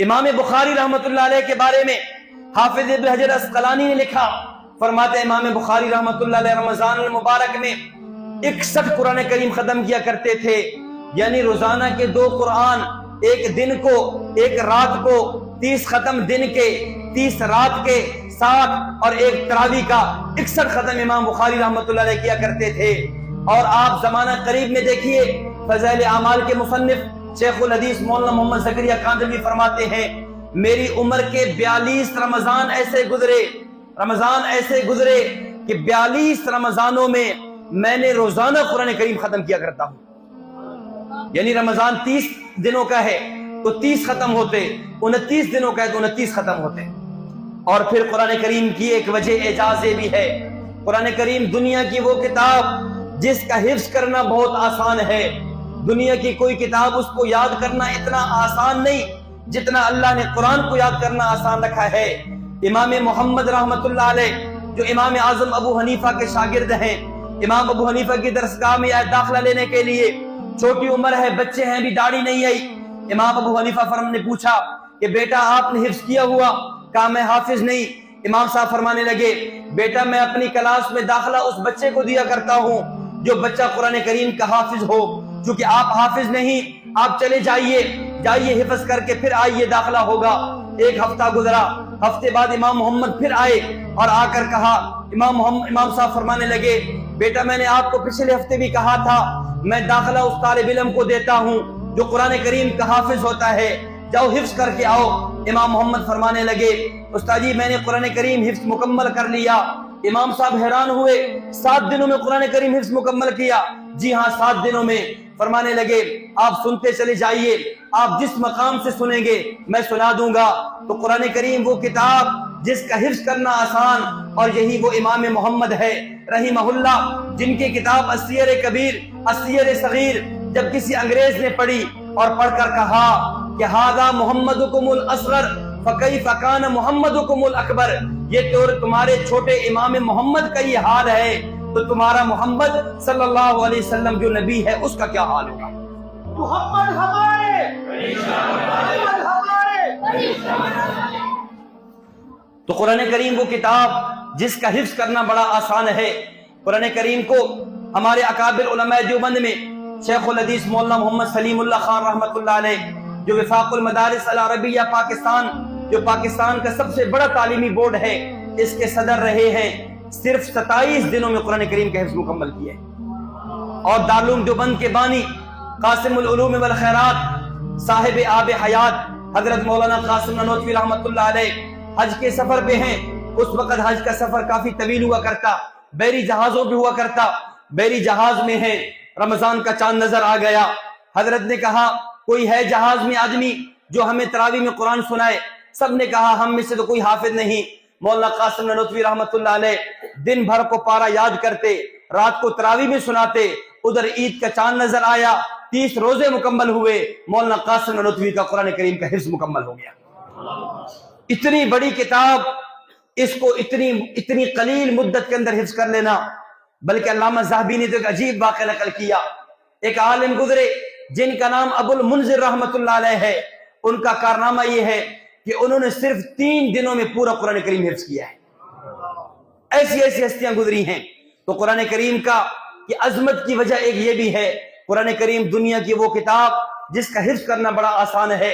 امام بخاری رحمۃ اللہ علیہ کے بارے میں حافظ ابن حجر اسقلانی نے لکھا، فرماتے ہیں امام بخاری رحمۃ اللہ علیہ رمضان المبارک میں 61 قرآن کریم ختم کیا کرتے تھے، یعنی روزانہ کے 2 قرآن، ایک دن کو ایک رات کو، 30 ختم دن کے، 30 رات کے، 60 اور ایک تراویح کا 61 ختم امام بخاری رحمۃ اللہ علیہ کیا کرتے تھے۔ اور آپ زمانہ قریب میں دیکھیے فضائل اعمال کے مصنف شیخ الحدیث مولانا محمد زکریا کاندھلوی فرماتے ہیں میری عمر کے 42 رمضان ایسے گزرے کہ 42 رمضانوں میں میں نے روزانہ قرآن کریم ختم کیا کرتا ہوں، یعنی رمضان 30 دنوں کا ہے تو 30 ختم ہوتے، 29 دنوں کا ہے تو 29 ختم ہوتے۔ اور پھر قرآن کریم کی ایک وجہ اعجاز بھی ہے، قرآن کریم دنیا کی وہ کتاب جس کا حفظ کرنا بہت آسان ہے۔ دنیا کی کوئی کتاب اس کو یاد کرنا اتنا آسان نہیں جتنا اللہ نے قرآن کو یاد کرنا آسان رکھا ہے۔ امام محمد رحمت اللہ علیہ جو امام اعظم ابو حنیفہ کے شاگرد ہیں، امام ابو حنیفہ کی درسگاہ میں آئے داخلہ لینے کے لیے، چھوٹی عمر ہے، بچے ہیں، بھی داڑھی نہیں آئی۔ امام ابو حنیفہ نے پوچھا کہ بیٹا آپ نے حفظ کیا ہوا؟ کہا میں حافظ نہیں۔ امام صاحب فرمانے لگے بیٹا میں اپنی کلاس میں داخلہ اس بچے کو دیا کرتا ہوں جو بچہ قرآن کریم کا حافظ ہو، چونکہ آپ حافظ نہیں، آپ چلے جائیے حفظ کر کے پھر آئیے، داخلہ ہوگا۔ ایک ہفتہ گزرا، ہفتے بعد امام محمد پھر آئے اور آ کر کہا، امام صاحب فرمانے لگے بیٹا میں نے آپ کو پچھلے ہفتے بھی کہا تھا میں داخلہ اس طالب علم کو دیتا ہوں جو قرآن کریم کا حافظ ہوتا ہے، جاؤ حفظ کر کے آؤ۔ امام محمد فرمانے لگے استاد جی میں نے قرآن کریم حفظ مکمل کر لیا۔ امام صاحب حیران ہوئے، 7 دنوں میں قرآن کریم حفظ مکمل کیا؟ جی ہاں 7 دنوں میں۔ فرمانے لگے آپ سنتے چلے جائیے، آپ جس مقام سے سنیں گے میں سنا دوں گا۔ تو قرآن کریم وہ کتاب جس کا حفظ کرنا آسان، اور یہی وہ امام محمد ہے رحمہ اللہ جن کی کتاب السیر کبیر، السیر صغیر جب کسی انگریز نے پڑھی اور پڑھ کر کہا کہ ھذا محمدکم الاصغر فکیف کان محمدکم الاکبر، یہ تو تمہارے چھوٹے امام محمد کا یہ حال ہے تو تمہارا محمد صلی اللہ علیہ وسلم جو نبی ہے اس کا کیا حال ہوگا؟ محمد ہمارے، محمد ہمارے۔ تو قرآن کریم وہ کتاب جس کا حفظ کرنا بڑا آسان ہے۔ قرآن کریم کو ہمارے اکابر علماء دیوبند میں شیخ الحدیث مولانا محمد سلیم اللہ خان رحمۃ اللہ علیہ جو وفاق المدارس العربیہ پاکستان، جو پاکستان کا سب سے بڑا تعلیمی بورڈ ہے، اس کے صدر رہے ہیں، صرف 27 دنوں میں قرآن کریم کا حفظ مکمل کیا ہے۔ اور دارالعلوم دیوبند کے بانی قاسم العلوم والخیرات صاحب آب حیات حضرت مولانا قاسم نانوتوی رحمۃ اللہ علیہ حج کے سفر پہ ہیں۔ اس وقت حج کا سفر کافی طویل ہوا کرتا، بحری جہازوں پہ ہوا کرتا، بحری جہاز میں ہیں، رمضان کا چاند نظر آ گیا۔ حضرت نے کہا کوئی ہے جہاز میں آدمی جو ہمیں تراویح میں قرآن سنائے؟ سب نے کہا ہم میں سے تو کوئی حافظ نہیں۔ مولانا قاسم نانوتوی رحمۃ اللہ علیہ دن بھر کو پارا یاد کرتے، رات کو تراویح میں سناتے، ادھر عید کا چاند نظر آیا، 30 روزے مکمل ہوئے، مولانا قاسم نانوتوی کا قرآن کریم کا حفظ مکمل ہو گیا۔ اتنی بڑی کتاب، اس کو اتنی قلیل مدت کے اندر حفظ کر لینا۔ بلکہ علامہ ذہبی نے تو ایک عجیب واقعہ نقل کیا، ایک عالم گزرے جن کا نام ابو المنذر رحمۃ اللہ علیہ ہے، ان کا کارنامہ یہ ہے کہ انہوں نے صرف 3 دنوں میں پورا قرآن کریم حفظ کیا ہے۔ ایسی ہستیاں گزری ہیں۔ تو قرآن کریم کا کی عظمت کی وجہ ایک یہ بھی ہے، قرآن کریم دنیا کی وہ کتاب جس کا حفظ کرنا بڑا آسان ہے۔